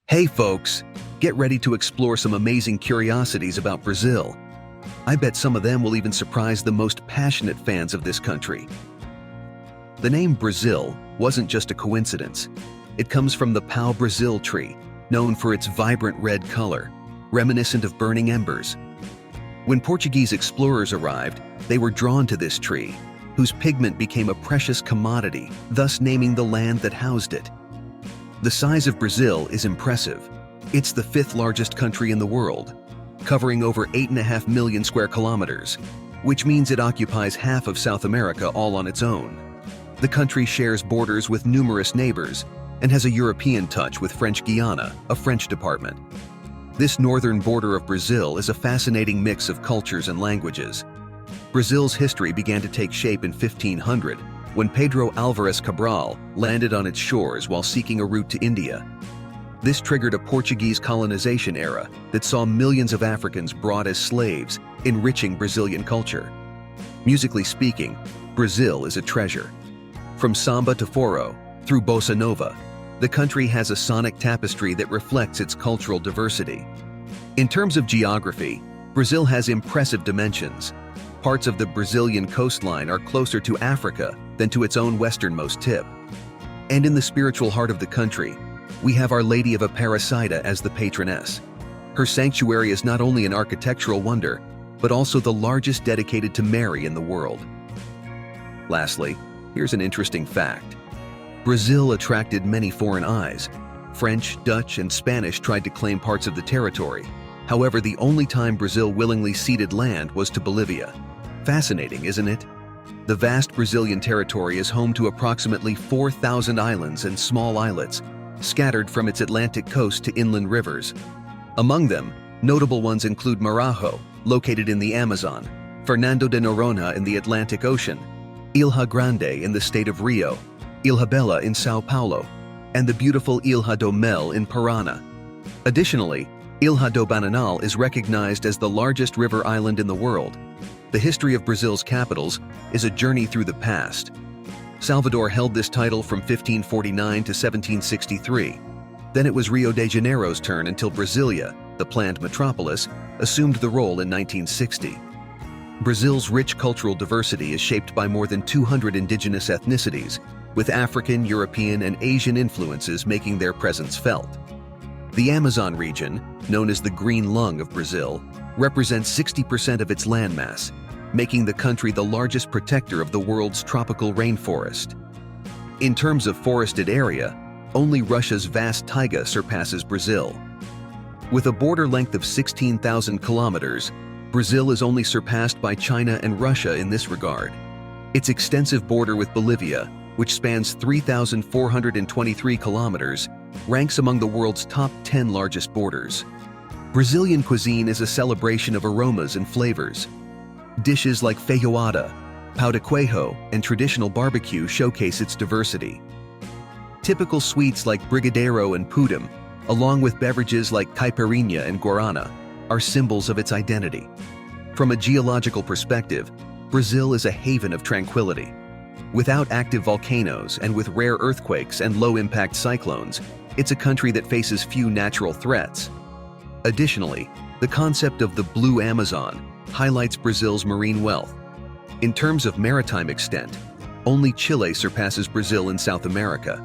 Hey folks, get ready to explore some amazing curiosities about Brazil. I bet some of them will even surprise the most passionate fans of this country. The name Brazil wasn't just a coincidence. It comes from the pau-brasil tree, known for its vibrant red color, reminiscent of burning embers. When Portuguese explorers arrived, they were drawn to this tree, whose pigment became a precious commodity, thus naming the land that housed it. The size of Brazil is impressive. It's the fifth largest country in the world, covering over 8.5 million square kilometers, which means it occupies half of South America all on its own. The country shares borders with numerous neighbors and has a European touch with French Guiana, a French department. This northern border of Brazil is a fascinating mix of cultures and languages. Brazil's history began to take shape in 1500, when Pedro Álvares Cabral landed on its shores while seeking a route to India. This triggered a Portuguese colonization era that saw millions of Africans brought as slaves, enriching Brazilian culture. Musically speaking, Brazil is a treasure. From samba to forró, through bossa nova, the country has a sonic tapestry that reflects its cultural diversity. In terms of geography, Brazil has impressive dimensions. Parts of the Brazilian coastline are closer to Africa than to its own westernmost tip. And in the spiritual heart of the country, we have Our Lady of Aparecida as the patroness. Her sanctuary is not only an architectural wonder, but also the largest dedicated to Mary in the world. Lastly, here's an interesting fact. Brazil attracted many foreign eyes. French, Dutch, and Spanish tried to claim parts of the territory. However, the only time Brazil willingly ceded land was to Bolivia. Fascinating, isn't it? The vast Brazilian territory is home to approximately 4,000 islands and small islets, scattered from its Atlantic coast to inland rivers. Among them, notable ones include Marajo, located in the Amazon, Fernando de Noronha in the Atlantic Ocean, Ilha Grande in the state of Rio, Ilha Bela in Sao Paulo, and the beautiful Ilha do Mel in Parana. Additionally, Ilha do Bananal is recognized as the largest river island in the world. The history of Brazil's capitals is a journey through the past. Salvador held this title from 1549 to 1763. Then it was Rio de Janeiro's turn until Brasilia, the planned metropolis, assumed the role in 1960. Brazil's rich cultural diversity is shaped by more than 200 indigenous ethnicities, with African, European, and Asian influences making their presence felt. The Amazon region, known as the Green Lung of Brazil, represents 60% of its landmass, making the country the largest protector of the world's tropical rainforest. In terms of forested area, only Russia's vast taiga surpasses Brazil. With a border length of 16,000 kilometers, Brazil is only surpassed by China and Russia in this regard. Its extensive border with Bolivia, which spans 3,423 kilometers, ranks among the world's top 10 largest borders. Brazilian cuisine is a celebration of aromas and flavors. Dishes like feijoada, pão de queijo, and traditional barbecue showcase its diversity. Typical sweets like brigadeiro and pudim, along with beverages like caipirinha and guarana, are symbols of its identity. From a geological perspective, Brazil is a haven of tranquility. Without active volcanoes and with rare earthquakes and low-impact cyclones, it's a country that faces few natural threats. Additionally, the concept of the Blue Amazon highlights Brazil's marine wealth. In terms of maritime extent, only Chile surpasses Brazil in South America.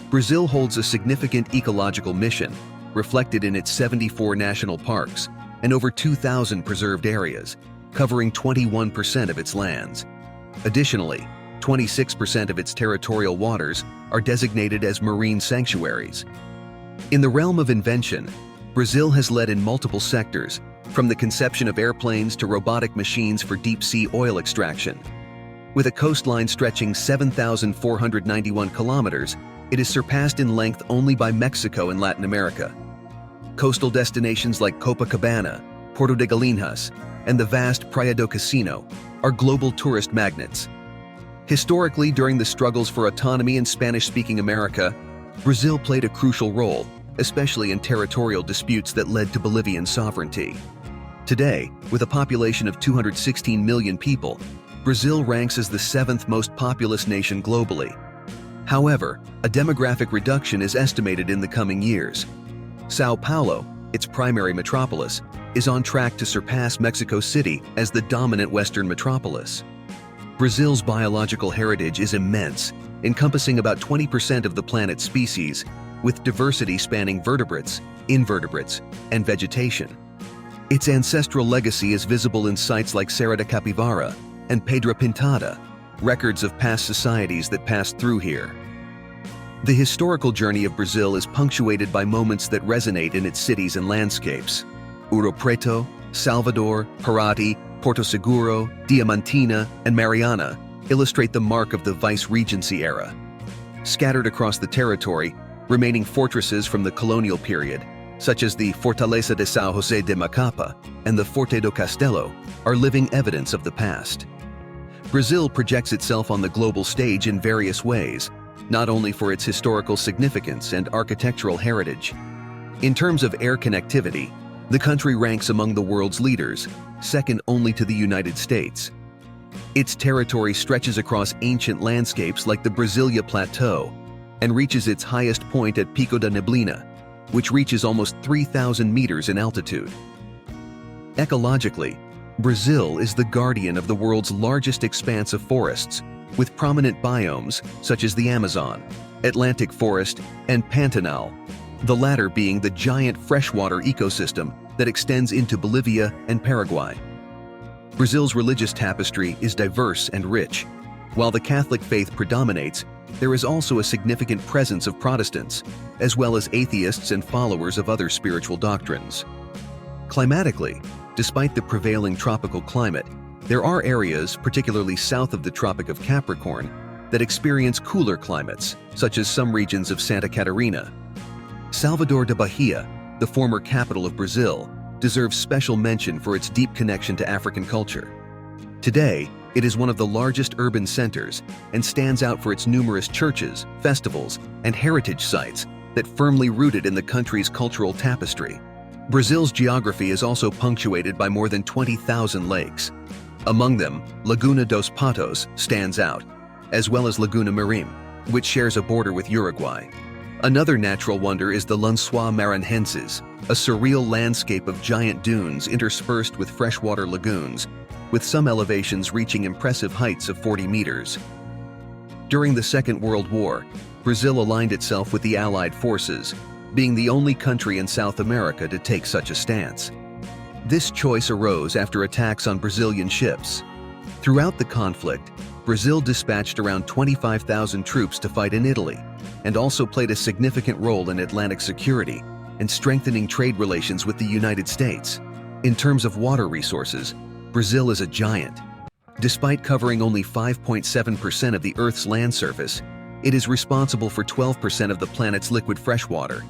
Brazil holds a significant ecological mission, reflected in its 74 national parks and over 2,000 preserved areas, covering 21% of its lands. Additionally, 26% of its territorial waters are designated as marine sanctuaries. In the realm of invention, Brazil has led in multiple sectors, from the conception of airplanes to robotic machines for deep-sea oil extraction. With a coastline stretching 7,491 kilometers, it is surpassed in length only by Mexico and Latin America. Coastal destinations like Copacabana, Porto de Galinhas, and the vast Praia do Cassino are global tourist magnets. Historically, during the struggles for autonomy in Spanish-speaking America, Brazil played a crucial role, especially in territorial disputes that led to Bolivian sovereignty. Today, with a population of 216 million people, Brazil ranks as the seventh most populous nation globally. However, a demographic reduction is estimated in the coming years, Sao Paulo, its primary metropolis, is on track to surpass Mexico City as the dominant Western metropolis. Brazil's biological heritage is immense, encompassing about 20% of the planet's species, with diversity spanning vertebrates, invertebrates, and vegetation. Its ancestral legacy is visible in sites like Serra da Capivara and Pedra Pintada, records of past societies that passed through here. The historical journey of Brazil is punctuated by moments that resonate in its cities and landscapes. Ouro Preto, Salvador, Paraty, Porto Seguro, Diamantina, and Mariana illustrate the mark of the Vice-Regency era. Scattered across the territory, remaining fortresses from the colonial period, such as the Fortaleza de São José de Macapa and the Forte do Castelo, are living evidence of the past. Brazil projects itself on the global stage in various ways, not only for its historical significance and architectural heritage. In terms of air connectivity, the country ranks among the world's leaders, second only to the United States. Its territory stretches across ancient landscapes like the Brasilia Plateau and reaches its highest point at Pico da Neblina, which reaches almost 3,000 meters in altitude. Ecologically, Brazil is the guardian of the world's largest expanse of forests, with prominent biomes such as the Amazon, Atlantic forest, and Pantanal, the latter being the giant freshwater ecosystem that extends into Bolivia and Paraguay. Brazil's religious tapestry is diverse and rich. While the Catholic faith predominates, there is also a significant presence of Protestants, as well as atheists and followers of other spiritual doctrines. Climatically, despite the prevailing tropical climate, there are areas, particularly south of the Tropic of Capricorn, that experience cooler climates, such as some regions of Santa Catarina. Salvador da Bahia, the former capital of Brazil, deserves special mention for its deep connection to African culture. Today, it is one of the largest urban centers and stands out for its numerous churches, festivals, and heritage sites that firmly rooted in the country's cultural tapestry. Brazil's geography is also punctuated by more than 20,000 lakes. Among them, Laguna dos Patos stands out, as well as Laguna Mirim, which shares a border with Uruguay. Another natural wonder is the Lençóis Maranhenses, a surreal landscape of giant dunes interspersed with freshwater lagoons, with some elevations reaching impressive heights of 40 meters. During the Second World War, Brazil aligned itself with the Allied forces, being the only country in South America to take such a stance. This choice arose after attacks on Brazilian ships. Throughout the conflict, Brazil dispatched around 25,000 troops to fight in Italy, and also played a significant role in Atlantic security and strengthening trade relations with the United States. In terms of water resources, Brazil is a giant. Despite covering only 5.7% of the Earth's land surface, it is responsible for 12% of the planet's liquid freshwater.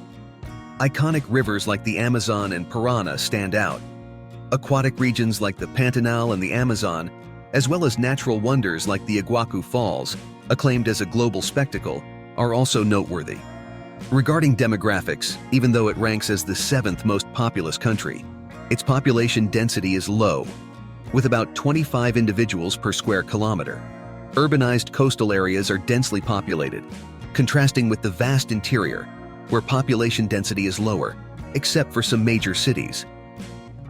Iconic rivers like the Amazon and Parana stand out. Aquatic regions like the Pantanal and the Amazon, as well as natural wonders like the Iguacu Falls, acclaimed as a global spectacle, are also noteworthy. Regarding demographics, even though it ranks as the 7th most populous country, its population density is low, with about 25 individuals per square kilometer. Urbanized coastal areas are densely populated, contrasting with the vast interior, where population density is lower, except for some major cities.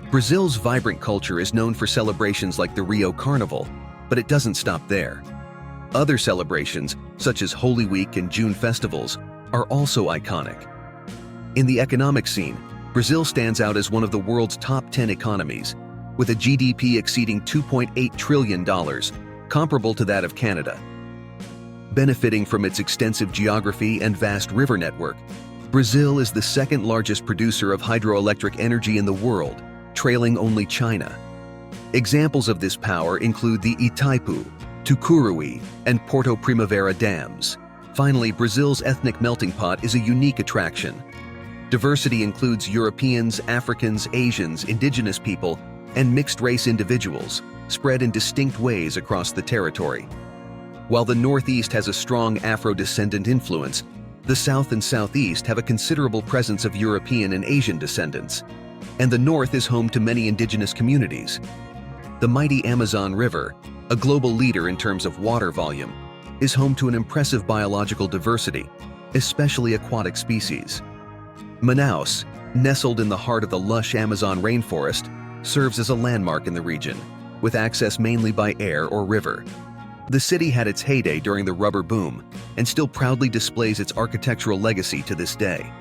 Brazil's vibrant culture is known for celebrations like the Rio Carnival, but it doesn't stop there. Other celebrations, such as Holy Week and June festivals, are also iconic. In the economic scene, Brazil stands out as one of the world's top 10 economies, with a GDP exceeding $2.8 trillion, comparable to that of Canada. Benefiting from its extensive geography and vast river network, Brazil is the second largest producer of hydroelectric energy in the world, trailing only China. Examples of this power include the Itaipu, Tucuruí, and Porto Primavera dams. Finally, Brazil's ethnic melting pot is a unique attraction. Diversity includes Europeans, Africans, Asians, indigenous people, and mixed-race individuals, spread in distinct ways across the territory. While the Northeast has a strong Afro-descendant influence, the South and Southeast have a considerable presence of European and Asian descendants, and the North is home to many indigenous communities. The mighty Amazon River, a global leader in terms of water volume, is home to an impressive biological diversity, especially aquatic species. Manaus, Nestled in the heart of the lush Amazon rainforest, serves as a landmark in the region, with access mainly by air or river. The city had its heyday during the rubber boom and still proudly displays its architectural legacy to this day.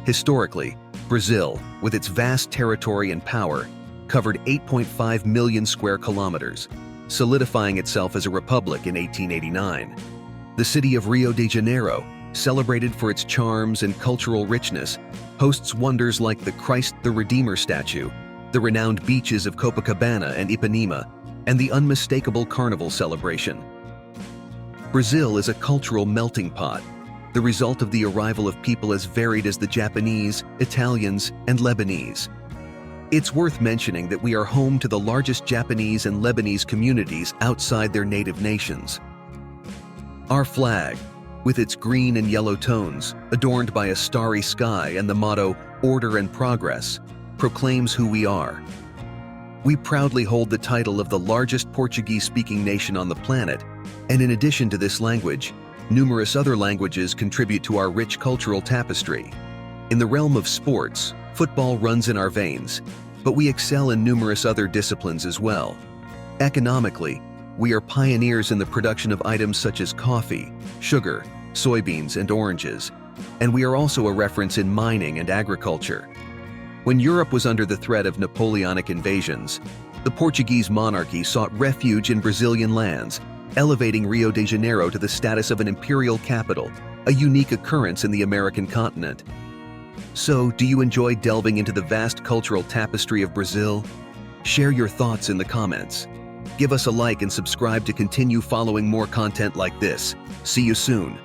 Historically, Brazil, with its vast territory and power, covered 8.5 million square kilometers, solidifying itself as a republic in 1889. The city of Rio de Janeiro, celebrated for its charms and cultural richness, hosts wonders like the Christ the Redeemer statue, the renowned beaches of Copacabana and Ipanema, and the unmistakable carnival celebration. Brazil is a cultural melting pot, the result of the arrival of people as varied as the Japanese, Italians, and Lebanese. It's worth mentioning that we are home to the largest Japanese and Lebanese communities outside their native nations. Our flag, with its green and yellow tones, adorned by a starry sky and the motto, "Order and Progress," proclaims who we are. We proudly hold the title of the largest Portuguese-speaking nation on the planet, and in addition to this language, numerous other languages contribute to our rich cultural tapestry. In the realm of sports, football runs in our veins, but we excel in numerous other disciplines as well. Economically, we are pioneers in the production of items such as coffee, sugar, soybeans, and oranges, and we are also a reference in mining and agriculture. When Europe was under the threat of Napoleonic invasions, the Portuguese monarchy sought refuge in Brazilian lands, elevating Rio de Janeiro to the status of an imperial capital, a unique occurrence in the American continent. So, do you enjoy delving into the vast cultural tapestry of Brazil? Share your thoughts in the comments. Give us a like and subscribe to continue following more content like this. See you soon.